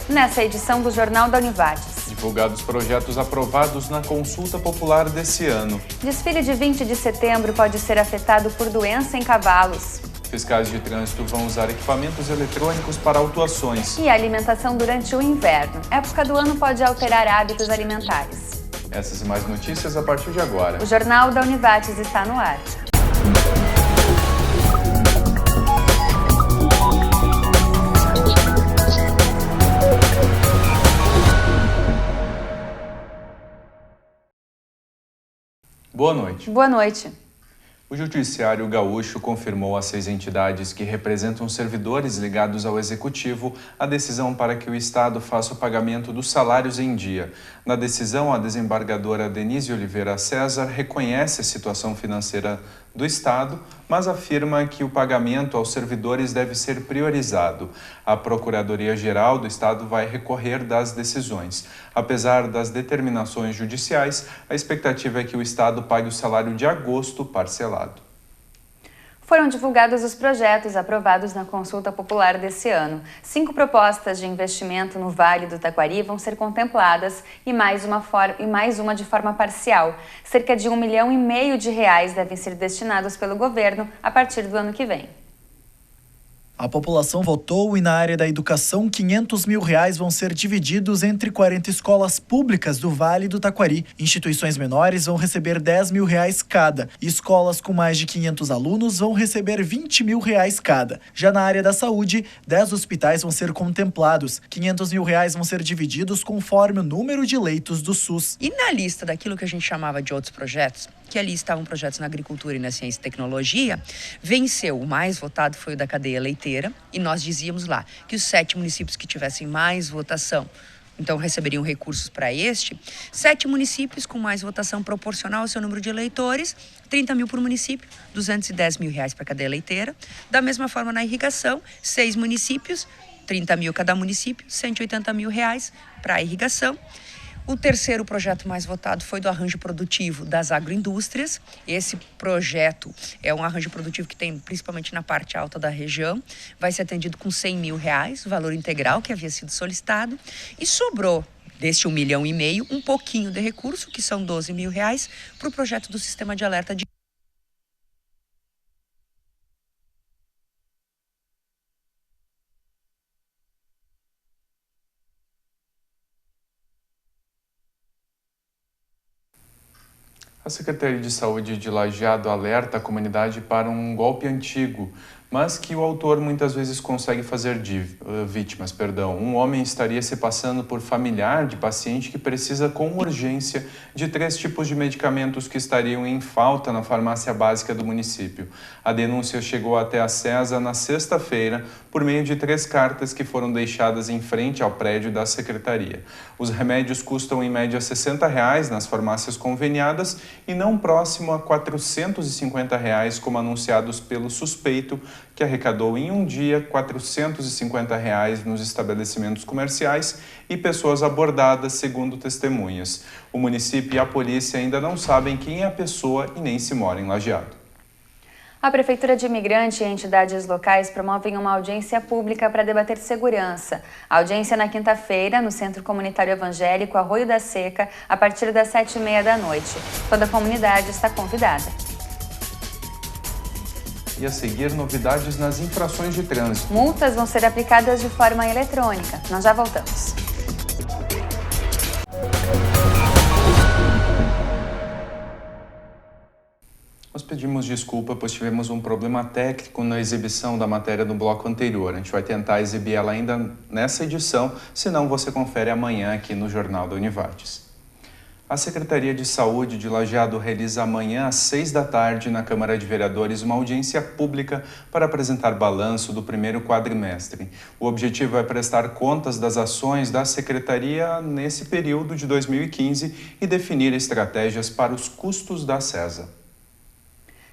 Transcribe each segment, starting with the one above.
nessa edição do Jornal da Univates. Divulgados projetos aprovados na consulta popular desse ano. Desfile de 20 de setembro pode ser afetado por doença em cavalos. Fiscais de trânsito vão usar equipamentos eletrônicos para autuações. E a alimentação durante o inverno. Época do ano pode alterar hábitos alimentares. Essas e mais notícias a partir de agora. O Jornal da Univates está no ar. Boa noite. Boa noite. O Judiciário Gaúcho confirmou às 6 entidades que representam servidores ligados ao Executivo a decisão para que o Estado faça o pagamento dos salários em dia. Na decisão, a desembargadora Denise Oliveira César reconhece a situação financeira do Estado, mas afirma que o pagamento aos servidores deve ser priorizado. A Procuradoria-Geral do Estado vai recorrer das decisões. Apesar das determinações judiciais, a expectativa é que o Estado pague o salário de agosto parcelado. Foram divulgados os projetos aprovados na consulta popular desse ano. 5 propostas de investimento no Vale do Taquari vão ser contempladas e mais uma de forma parcial. Cerca de R$ 1,5 milhão devem ser destinados pelo governo a partir do ano que vem. A população votou e na área da educação, R$ 500 mil vão ser divididos entre 40 escolas públicas do Vale do Taquari. Instituições menores vão receber R$ 10 mil cada. Escolas com mais de 500 alunos vão receber R$ 20 mil cada. Já na área da saúde, 10 hospitais vão ser contemplados. R$ 500 mil vão ser divididos conforme o número de leitos do SUS. E na lista daquilo que a gente chamava de outros projetos, que ali estavam projetos na agricultura e na ciência e tecnologia, venceu. O mais votado foi o da cadeia leiteira, e nós dizíamos lá que os 7 municípios que tivessem mais votação, então receberiam recursos para este. 7 municípios com mais votação proporcional ao seu número de eleitores, 30 mil por município, R$ 210 mil para a cadeia leiteira. Da mesma forma na irrigação, 6 municípios, 30 mil cada município, R$ 180 mil para a irrigação. O terceiro projeto mais votado foi do arranjo produtivo das agroindústrias. Esse projeto é um arranjo produtivo que tem principalmente na parte alta da região. Vai ser atendido com R$ 100 mil, valor integral que havia sido solicitado. E sobrou deste R$ 1,5 milhão um pouquinho de recurso, que são R$ 12 mil, para o projeto do sistema de alerta de... A Secretaria de Saúde de Lajeado alerta a comunidade para um golpe antigo, mas que o autor muitas vezes consegue fazer vítimas. Um homem estaria se passando por familiar de paciente que precisa com urgência de 3 tipos de medicamentos que estariam em falta na farmácia básica do município. A denúncia chegou até a CESA na sexta-feira por meio de 3 cartas que foram deixadas em frente ao prédio da Secretaria. Os remédios custam em média R$ 60 nas farmácias conveniadas e não próximo a R$ 450 como anunciados pelo suspeito, que arrecadou em um dia R$ 450 nos estabelecimentos comerciais e pessoas abordadas, segundo testemunhas. O município e a polícia ainda não sabem quem é a pessoa e nem se mora em Lajeado. A Prefeitura de Imigrante e entidades locais promovem uma audiência pública para debater segurança. A audiência na quinta-feira, no Centro Comunitário Evangélico Arroio da Seca, a partir das 19h30. Toda a comunidade está convidada. E a seguir, novidades nas infrações de trânsito. Multas vão ser aplicadas de forma eletrônica. Nós já voltamos. Nós pedimos desculpa, pois tivemos um problema técnico na exibição da matéria no bloco anterior. A gente vai tentar exibir ela ainda nessa edição, senão você confere amanhã aqui no Jornal da Univates. A Secretaria de Saúde de Lajeado realiza amanhã às 18h na Câmara de Vereadores uma audiência pública para apresentar balanço do primeiro quadrimestre. O objetivo é prestar contas das ações da Secretaria nesse período de 2015 e definir estratégias para os custos da CESA.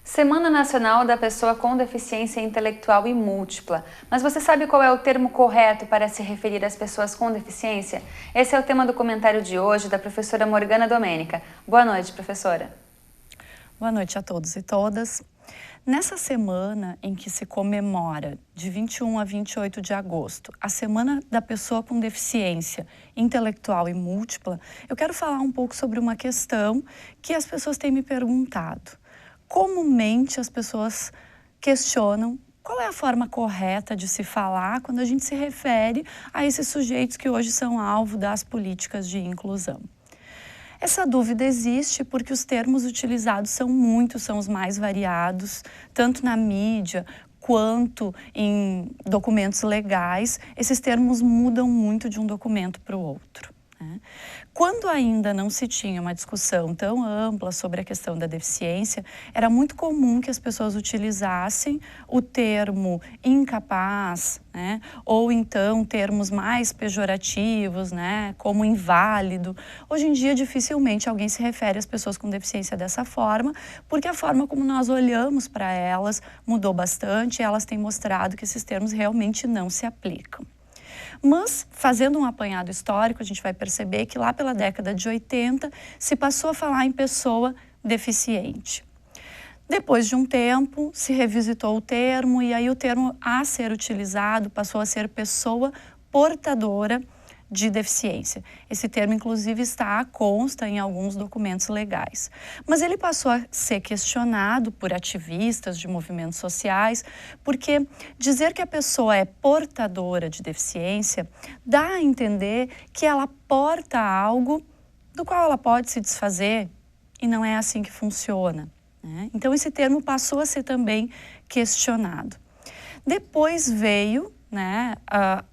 Semana Nacional da Pessoa com Deficiência Intelectual e Múltipla. Mas você sabe qual é o termo correto para se referir às pessoas com deficiência? Esse é o tema do comentário de hoje da professora Morgana Domênica. Boa noite, professora. Boa noite a todos e todas. Nessa semana em que se comemora, de 21 a 28 de agosto, a Semana da Pessoa com Deficiência Intelectual e Múltipla, eu quero falar um pouco sobre uma questão que as pessoas têm me perguntado. Comumente as pessoas questionam qual é a forma correta de se falar quando a gente se refere a esses sujeitos que hoje são alvo das políticas de inclusão. Essa dúvida existe porque os termos utilizados são muitos, são os mais variados, tanto na mídia quanto em documentos legais. Esses termos mudam muito de um documento para o outro, né? Quando ainda não se tinha uma discussão tão ampla sobre a questão da deficiência, era muito comum que as pessoas utilizassem o termo incapaz, né? Ou então termos mais pejorativos, né? Como inválido. Hoje em dia, dificilmente alguém se refere às pessoas com deficiência dessa forma, porque a forma como nós olhamos para elas mudou bastante e elas têm mostrado que esses termos realmente não se aplicam. Mas, fazendo um apanhado histórico, a gente vai perceber que lá pela década de 80 se passou a falar em pessoa deficiente. Depois de um tempo, se revisitou o termo e aí o termo a ser utilizado passou a ser pessoa portadora de deficiência. Esse termo, inclusive, consta em alguns documentos legais. Mas ele passou a ser questionado por ativistas de movimentos sociais, porque dizer que a pessoa é portadora de deficiência dá a entender que ela porta algo do qual ela pode se desfazer, e não é assim que funciona, né? Então, esse termo passou a ser também questionado. Depois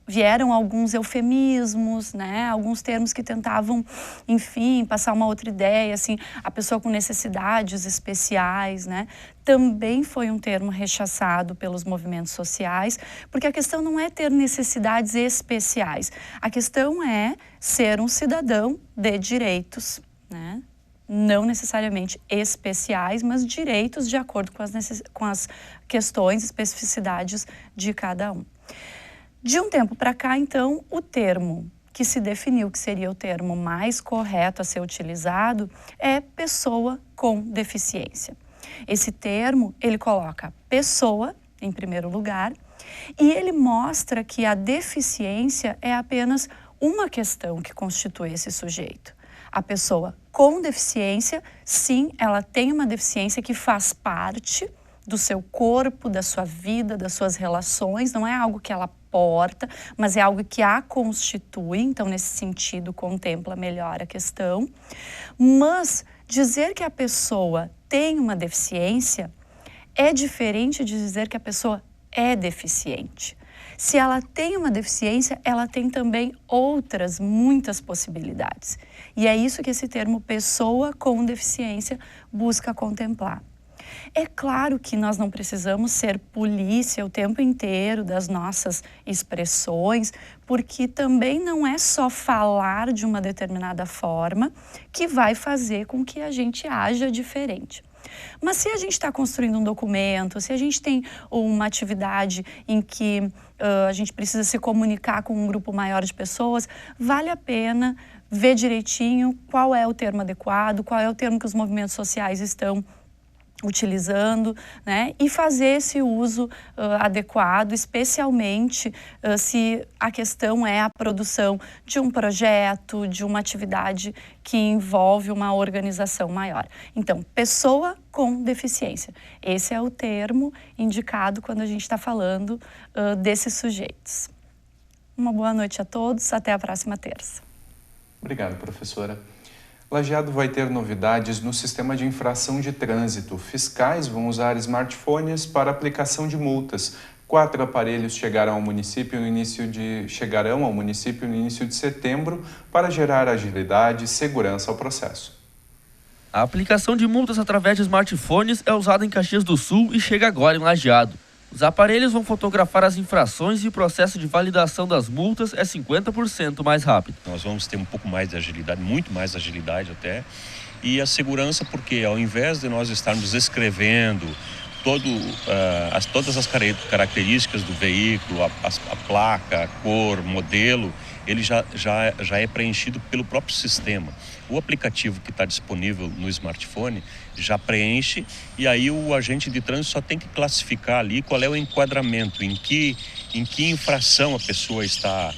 vieram alguns eufemismos, né? Alguns termos que tentavam, enfim, passar uma outra ideia, assim, a pessoa com necessidades especiais, né? Também foi um termo rechaçado pelos movimentos sociais, porque a questão não é ter necessidades especiais, a questão é ser um cidadão de direitos, né? Não necessariamente especiais, mas direitos de acordo com as questões, especificidades de cada um. De um tempo para cá, então, o termo que se definiu que seria o termo mais correto a ser utilizado é pessoa com deficiência. Esse termo, ele coloca pessoa em primeiro lugar e ele mostra que a deficiência é apenas uma questão que constitui esse sujeito. A pessoa com deficiência, sim, ela tem uma deficiência que faz parte do seu corpo, da sua vida, das suas relações, não é algo que ela porta, mas é algo que a constitui, então nesse sentido contempla melhor a questão. Mas dizer que a pessoa tem uma deficiência é diferente de dizer que a pessoa é deficiente. Se ela tem uma deficiência, ela tem também muitas possibilidades. E é isso que esse termo pessoa com deficiência busca contemplar. É claro que nós não precisamos ser polícia o tempo inteiro das nossas expressões, porque também não é só falar de uma determinada forma que vai fazer com que a gente haja diferente. Mas se a gente está construindo um documento, se a gente tem uma atividade em que a gente precisa se comunicar com um grupo maior de pessoas, vale a pena ver direitinho qual é o termo adequado, qual é o termo que os movimentos sociais estão utilizando, né? E fazer esse uso adequado, especialmente se a questão é a produção de um projeto, de uma atividade que envolve uma organização maior. Então, pessoa com deficiência. Esse é o termo indicado quando a gente está falando desses sujeitos. Uma boa noite a todos, até a próxima terça. Obrigado, professora. Lajeado vai ter novidades no sistema de infração de trânsito. Fiscais vão usar smartphones para aplicação de multas. 4 aparelhos chegarão ao município no início de setembro para gerar agilidade e segurança ao processo. A aplicação de multas através de smartphones é usada em Caxias do Sul e chega agora em Lajeado. Os aparelhos vão fotografar as infrações e o processo de validação das multas é 50% mais rápido. Nós vamos ter um pouco mais de agilidade, muito mais agilidade até, e a segurança porque ao invés de nós estarmos escrevendo todas as características do veículo, a placa, a cor, modelo, ele já é preenchido pelo próprio sistema. O aplicativo que está disponível no smartphone já preenche, e aí o agente de trânsito só tem que classificar ali qual é o enquadramento, em que infração a pessoa está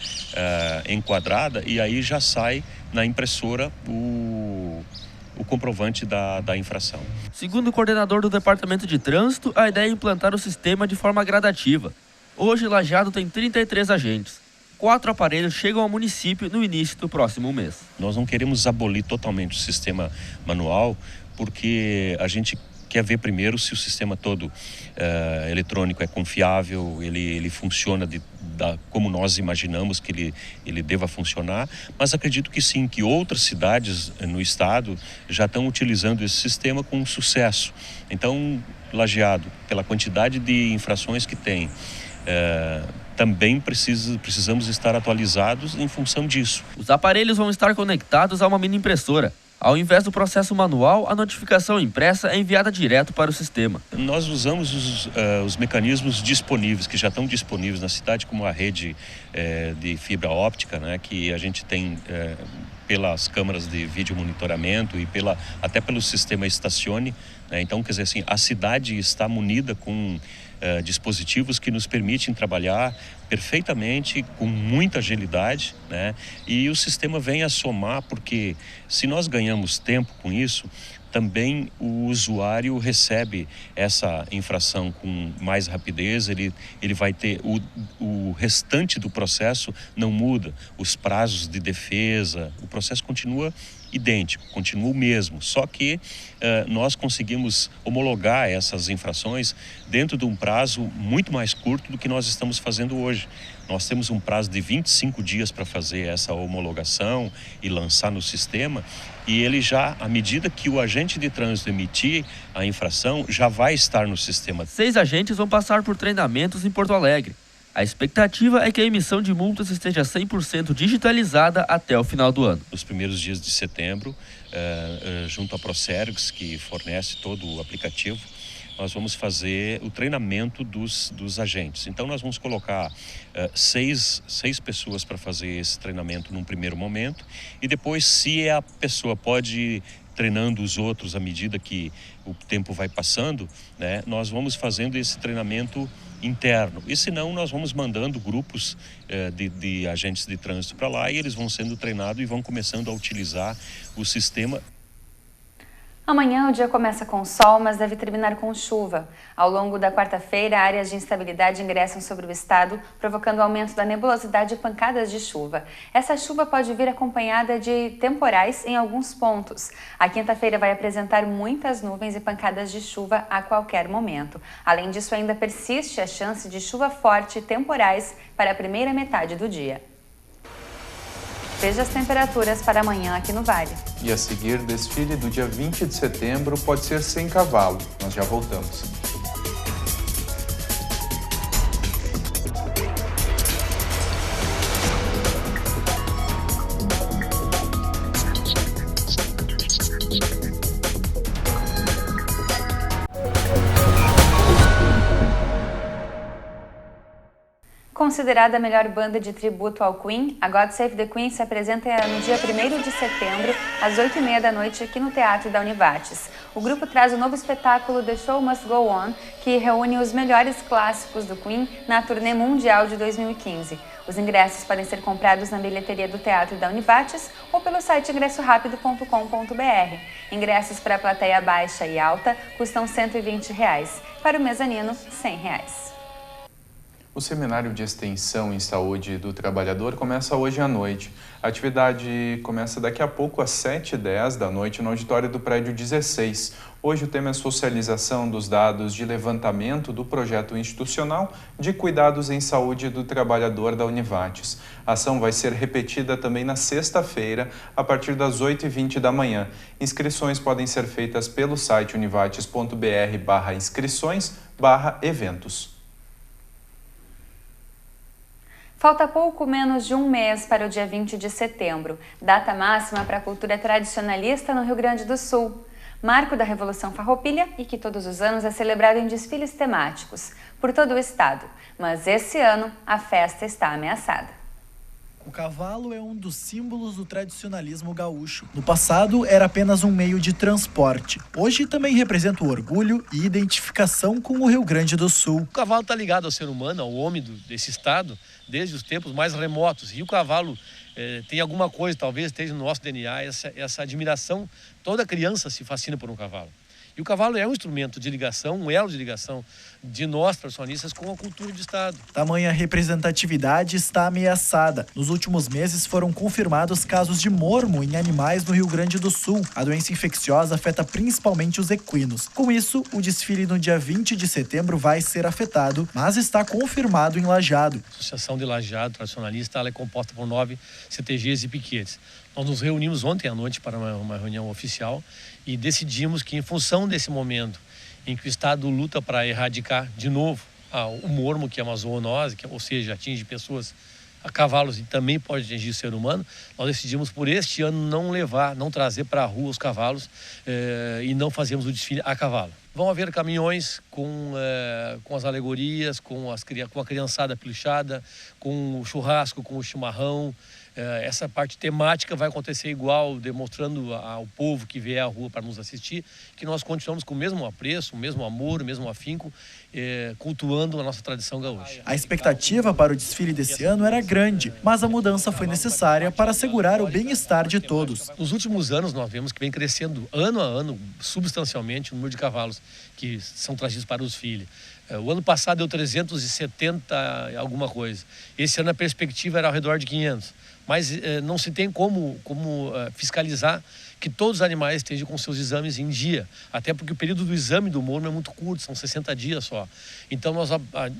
enquadrada, e aí já sai na impressora o comprovante da infração. Segundo o coordenador do Departamento de Trânsito, a ideia é implantar o sistema de forma gradativa. Hoje, Lajeado tem 33 agentes. 4 aparelhos chegam ao município no início do próximo mês. Nós não queremos abolir totalmente o sistema manual, porque a gente quer ver primeiro se o sistema todo eletrônico é confiável, ele funciona como nós imaginamos que ele deva funcionar, mas acredito que sim, que outras cidades no estado já estão utilizando esse sistema com sucesso. Então, Lajeado, pela quantidade de infrações que tem, também precisamos estar atualizados em função disso. Os aparelhos vão estar conectados a uma mini impressora. Ao invés do processo manual, a notificação impressa é enviada direto para o sistema. Nós usamos os mecanismos disponíveis, que já estão disponíveis na cidade, como a rede de fibra óptica, né, que a gente tem pelas câmaras de vídeo monitoramento e até pelo sistema Estacione. Né? Então, quer dizer assim, a cidade está munida com dispositivos que nos permitem trabalhar perfeitamente, com muita agilidade, né? E o sistema vem a somar, porque se nós ganhamos tempo com isso, também o usuário recebe essa infração com mais rapidez, ele vai ter o restante do processo não muda, os prazos de defesa, o processo continua idêntico, continua o mesmo, só que nós conseguimos homologar essas infrações dentro de um prazo muito mais curto do que nós estamos fazendo hoje. Nós temos um prazo de 25 dias para fazer essa homologação e lançar no sistema, e ele já, à medida que o agente de trânsito emitir a infração, já vai estar no sistema. 6 agentes vão passar por treinamentos em Porto Alegre. A expectativa é que a emissão de multas esteja 100% digitalizada até o final do ano. Nos primeiros dias de setembro, junto à Procergs, que fornece todo o aplicativo, nós vamos fazer o treinamento dos agentes. Então, nós vamos colocar 6 pessoas para fazer esse treinamento num primeiro momento, e depois, se a pessoa pode ir treinando os outros à medida que o tempo vai passando, né, nós vamos fazendo esse treinamento interno. E se não, nós vamos mandando grupos de agentes de trânsito para lá, e eles vão sendo treinados e vão começando a utilizar o sistema. Amanhã o dia começa com sol, mas deve terminar com chuva. Ao longo da quarta-feira, áreas de instabilidade ingressam sobre o estado, provocando aumento da nebulosidade e pancadas de chuva. Essa chuva pode vir acompanhada de temporais em alguns pontos. A quinta-feira vai apresentar muitas nuvens e pancadas de chuva a qualquer momento. Além disso, ainda persiste a chance de chuva forte e temporais para a primeira metade do dia. Veja as temperaturas para amanhã aqui no Vale. E a seguir, desfile do dia 20 de setembro pode ser sem cavalo. Nós já voltamos. Considerada a melhor banda de tributo ao Queen, a God Save the Queen se apresenta no dia 1º de setembro, às 8h30 da noite, aqui no Teatro da Univates. O grupo traz o novo espetáculo The Show Must Go On, que reúne os melhores clássicos do Queen na turnê mundial de 2015. Os ingressos podem ser comprados na bilheteria do Teatro da Univates ou pelo site ingressorapido.com.br. Ingressos para a plateia baixa e alta custam R$ 120, para o mezanino, R$ 100. O Seminário de Extensão em Saúde do Trabalhador começa hoje à noite. A atividade começa daqui a pouco às 7h10 da noite no auditório do prédio 16. Hoje o tema é socialização dos dados de levantamento do projeto institucional de cuidados em saúde do trabalhador da Univates. A ação vai ser repetida também na sexta-feira, a partir das 8h20 da manhã. Inscrições podem ser feitas pelo site univates.br/inscrições/eventos. Falta pouco menos de um mês para o dia 20 de setembro, data máxima para a cultura tradicionalista no Rio Grande do Sul. Marco da Revolução Farroupilha e que todos os anos é celebrado em desfiles temáticos por todo o estado. Mas esse ano a festa está ameaçada. Com O cavalo é um dos símbolos do tradicionalismo gaúcho. No passado, era apenas um meio de transporte. Hoje também representa o orgulho e identificação com o Rio Grande do Sul. O cavalo está ligado ao ser humano, ao homem desse estado, desde os tempos mais remotos. E o cavalo tem alguma coisa, talvez esteja no nosso DNA, essa admiração. Toda criança se fascina por um cavalo. E o cavalo é um instrumento de ligação, um elo de ligação de nós, tradicionalistas, com a cultura do estado. Tamanha representatividade está ameaçada. Nos últimos meses foram confirmados casos de mormo em animais no Rio Grande do Sul. A doença infecciosa afeta principalmente os equinos. Com isso, o desfile no dia 20 de setembro vai ser afetado, mas está confirmado em Lajeado. A Associação de Lajeado Tradicionalista ela é composta por 9 CTGs e piquetes. Nós nos reunimos ontem à noite para uma reunião oficial e decidimos que, em função desse momento em que o Estado luta para erradicar de novo o mormo, que é uma zoonose, ou seja, atinge pessoas a cavalos e também pode atingir o ser humano, nós decidimos por este ano não trazer para a rua os cavalos e não fazermos o desfile a cavalo. Vão haver caminhões com as alegorias, com a criançada peluchada, com o churrasco, com o chimarrão. Essa parte temática vai acontecer igual, demonstrando ao povo que vier à rua para nos assistir que nós continuamos com o mesmo apreço, o mesmo amor, o mesmo afinco, cultuando a nossa tradição gaúcha. A expectativa para o desfile desse ano era grande, mas a mudança foi necessária para assegurar o bem-estar de todos. Nos últimos anos nós vemos que vem crescendo ano a ano substancialmente o número de cavalos que são trazidos para o desfile. O ano passado deu 370 alguma coisa. Esse ano a perspectiva era ao redor de 500. Mas não se tem como fiscalizar que todos os animais estejam com seus exames em dia. Até porque o período do exame do mormo é muito curto, são 60 dias só. Então nós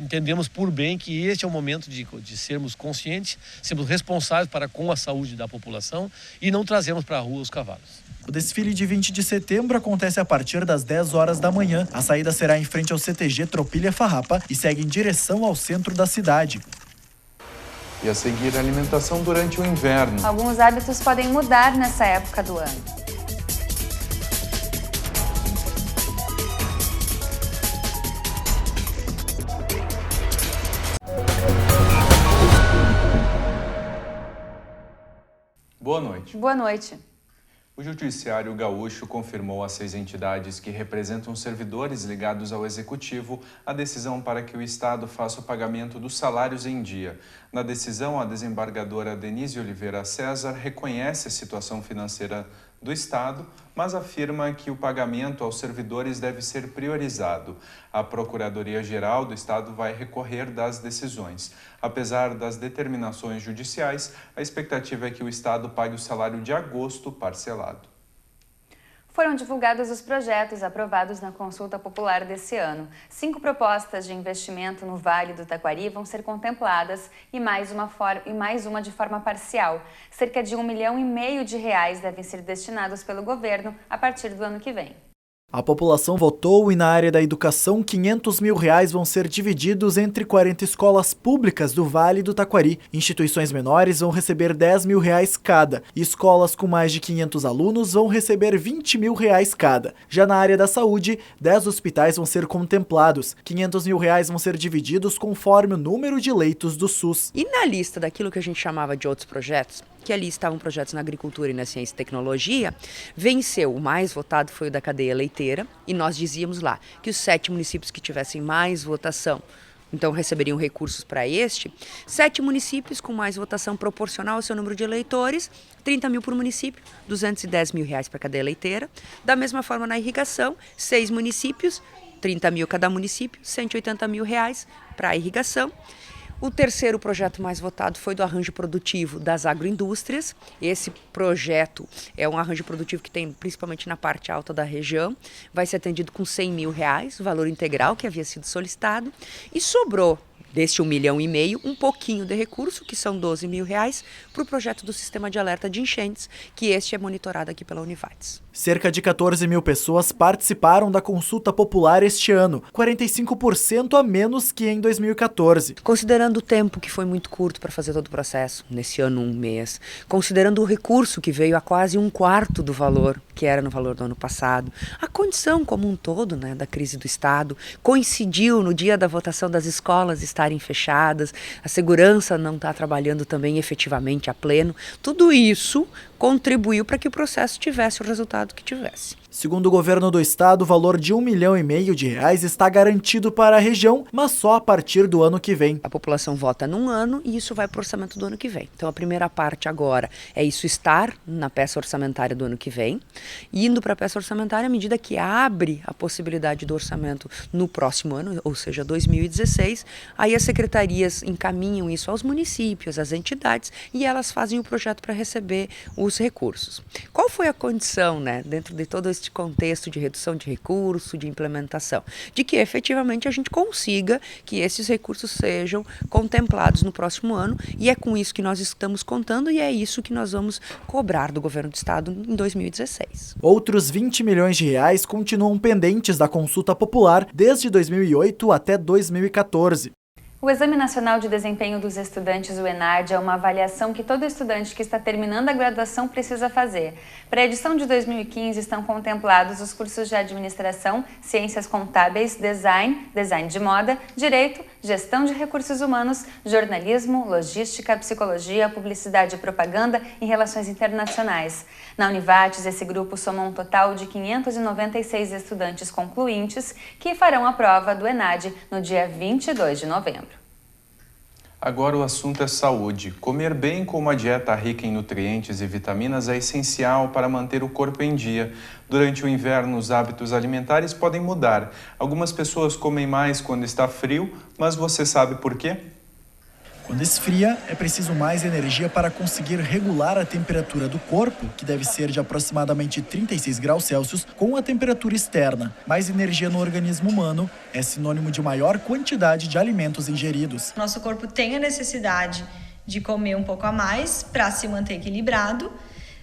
entendemos por bem que este é o momento de sermos conscientes, sermos responsáveis com a saúde da população e não trazermos para a rua os cavalos. O desfile de 20 de setembro acontece a partir das 10 horas da manhã. A saída será em frente ao CTG Tropilha Farrapa e segue em direção ao centro da cidade. E a seguir, a alimentação durante o inverno. Alguns hábitos podem mudar nessa época do ano. Boa noite. Boa noite. O Judiciário Gaúcho confirmou às 6 entidades que representam servidores ligados ao Executivo a decisão para que o Estado faça o pagamento dos salários em dia. Na decisão, a desembargadora Denise Oliveira César reconhece a situação financeira do Estado, mas afirma que o pagamento aos servidores deve ser priorizado. A Procuradoria-Geral do Estado vai recorrer das decisões. Apesar das determinações judiciais, a expectativa é que o Estado pague o salário de agosto parcelado. Foram divulgados os projetos aprovados na consulta popular desse ano. 5 propostas de investimento no Vale do Taquari vão ser contempladas e mais uma de forma parcial. Cerca de R$ 1,5 milhão devem ser destinados pelo governo a partir do ano que vem. A população votou e na área da educação, R$ 500 mil vão ser divididos entre 40 escolas públicas do Vale do Taquari. Instituições menores vão receber R$ 10 mil cada e escolas com mais de 500 alunos vão receber R$ 20 mil cada. Já na área da saúde, 10 hospitais vão ser contemplados. R$ 500 mil vão ser divididos conforme o número de leitos do SUS. E na lista daquilo que a gente chamava de outros projetos, que ali estavam projetos na agricultura e na ciência e tecnologia, venceu. O mais votado foi o da cadeia leiteira e nós dizíamos lá que os 7 municípios que tivessem mais votação, então receberiam recursos para 7 municípios com mais votação proporcional ao seu número de eleitores, 30 mil por município, R$ 210 mil para a cadeia leiteira. Da mesma forma na irrigação, 6 municípios, 30 mil cada município, R$ 180 mil para a irrigação. O terceiro projeto mais votado foi do arranjo produtivo das agroindústrias. Esse projeto é um arranjo produtivo que tem principalmente na parte alta da região. Vai ser atendido com R$ 100 mil, o valor integral que havia sido solicitado. E sobrou deste R$ 1,5 milhão, um pouquinho de recurso, que são R$ 12 mil, para o projeto do Sistema de Alerta de Enchentes, que este é monitorado aqui pela Univates. Cerca de 14 mil pessoas participaram da consulta popular este ano, 45% a menos que em 2014. Considerando o tempo que foi muito curto para fazer todo o processo, nesse ano 1 mês, considerando o recurso que veio a quase 1/4 do valor, que era no valor do ano passado, a condição como um todo, da crise do Estado, coincidiu no dia da votação das escolas estaduais estarem fechadas, a segurança não está trabalhando também efetivamente a pleno. Tudo isso contribuiu para que o processo tivesse o resultado que tivesse. Segundo o governo do estado, o valor de R$1,5 milhão está garantido para a região, mas só a partir do ano que vem. A população vota num ano e isso vai para o orçamento do ano que vem. Então a primeira parte agora é isso estar na peça orçamentária do ano que vem, indo para a peça orçamentária à medida que abre a possibilidade do orçamento no próximo ano, ou seja, 2016, aí as secretarias encaminham isso aos municípios, às entidades, e elas fazem o projeto para receber os recursos. Qual foi a condição, né, dentro de todo este contexto de redução de recurso, de implementação? De que efetivamente a gente consiga que esses recursos sejam contemplados no próximo ano, e é com isso que nós estamos contando e é isso que nós vamos cobrar do governo do estado em 2016. Outros R$20 milhões continuam pendentes da consulta popular desde 2008 até 2014. O Exame Nacional de Desempenho dos Estudantes, o ENAD, é uma avaliação que todo estudante que está terminando a graduação precisa fazer. Para a edição de 2015 estão contemplados os cursos de Administração, Ciências Contábeis, Design, Design de Moda, Direito, Gestão de Recursos Humanos, Jornalismo, Logística, Psicologia, Publicidade e Propaganda e Relações Internacionais. Na Univates, esse grupo soma um total de 596 estudantes concluintes que farão a prova do ENAD no dia 22 de novembro. Agora o assunto é saúde. Comer bem com uma dieta rica em nutrientes e vitaminas é essencial para manter o corpo em dia. Durante o inverno, os hábitos alimentares podem mudar. Algumas pessoas comem mais quando está frio, mas você sabe por quê? Quando esfria, é preciso mais energia para conseguir regular a temperatura do corpo, que deve ser de aproximadamente 36 graus Celsius, com a temperatura externa. Mais energia no organismo humano é sinônimo de maior quantidade de alimentos ingeridos. Nosso corpo tem a necessidade de comer um pouco a mais para se manter equilibrado,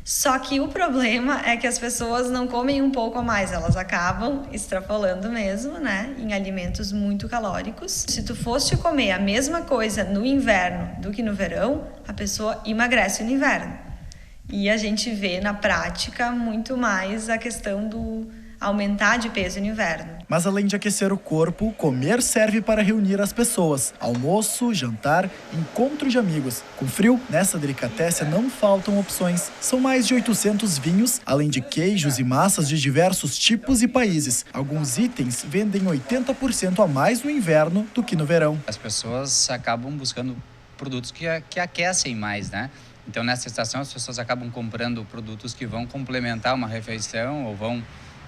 só que o problema é que as pessoas não comem um pouco a mais, elas acabam extrapolando mesmo, né, em alimentos muito calóricos. Se tu fosse comer a mesma coisa no inverno do que no verão, a pessoa emagrece no inverno. E a gente vê na prática muito mais a questão do aumentar de peso no inverno. Mas além de aquecer o corpo, comer serve para reunir as pessoas. Almoço, jantar, encontro de amigos. Com frio, nessa delicatessen não faltam opções. São mais de 800 vinhos, além de queijos e massas de diversos tipos e países. Alguns itens vendem 80% a mais no inverno do que no verão. As pessoas acabam buscando produtos que aquecem mais, né? Então, nessa estação, as pessoas acabam comprando produtos que vão complementar uma refeição ou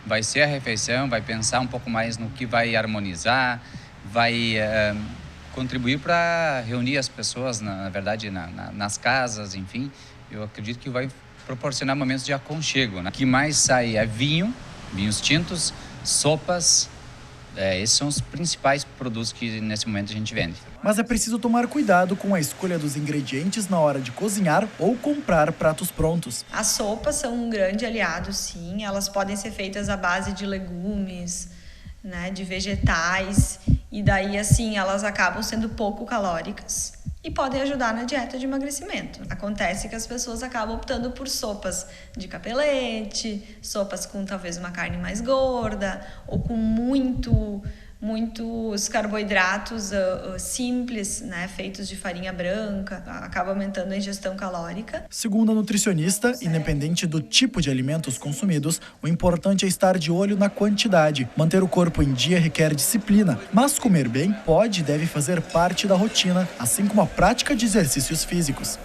vai ser a refeição, vai pensar um pouco mais no que vai harmonizar, vai contribuir para reunir as pessoas, na verdade, nas casas, enfim. Eu acredito que vai proporcionar momentos de aconchego, né? O que mais sai é vinhos tintos, sopas. Esses são os principais produtos que nesse momento a gente vende. Mas é preciso tomar cuidado com a escolha dos ingredientes na hora de cozinhar ou comprar pratos prontos. As sopas são um grande aliado, sim. Elas podem ser feitas à base de legumes, né, de vegetais. E daí, assim, elas acabam sendo pouco calóricas e podem ajudar na dieta de emagrecimento. Acontece que as pessoas acabam optando por sopas de capelete, sopas com talvez uma carne mais gorda ou com muitos carboidratos simples, né, feitos de farinha branca, acaba aumentando a ingestão calórica. Segundo a nutricionista, independente do tipo de alimentos consumidos, o importante é estar de olho na quantidade. Manter o corpo em dia requer disciplina, mas comer bem pode e deve fazer parte da rotina, assim como a prática de exercícios físicos.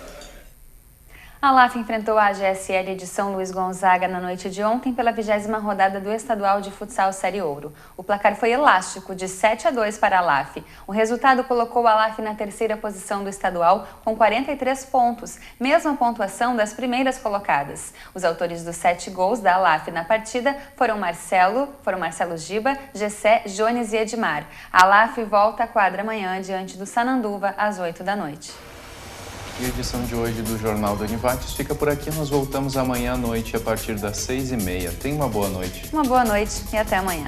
A LAF enfrentou a AGSL de São Luís Gonzaga na noite de ontem pela 20ª rodada do Estadual de Futsal Série Ouro. O placar foi elástico, de 7-2 para a LAF. O resultado colocou a LAF na terceira posição do estadual com 43 pontos, mesma pontuação das primeiras colocadas. Os autores dos 7 gols da LAF na partida foram Marcelo Giba, Gessé, Jones e Edmar. A LAF volta à quadra amanhã diante do Sananduva às 8 da noite. E a edição de hoje do Jornal do Univates fica por aqui. Nós voltamos amanhã à noite a partir das 6h30. Tenha uma boa noite. Uma boa noite e até amanhã.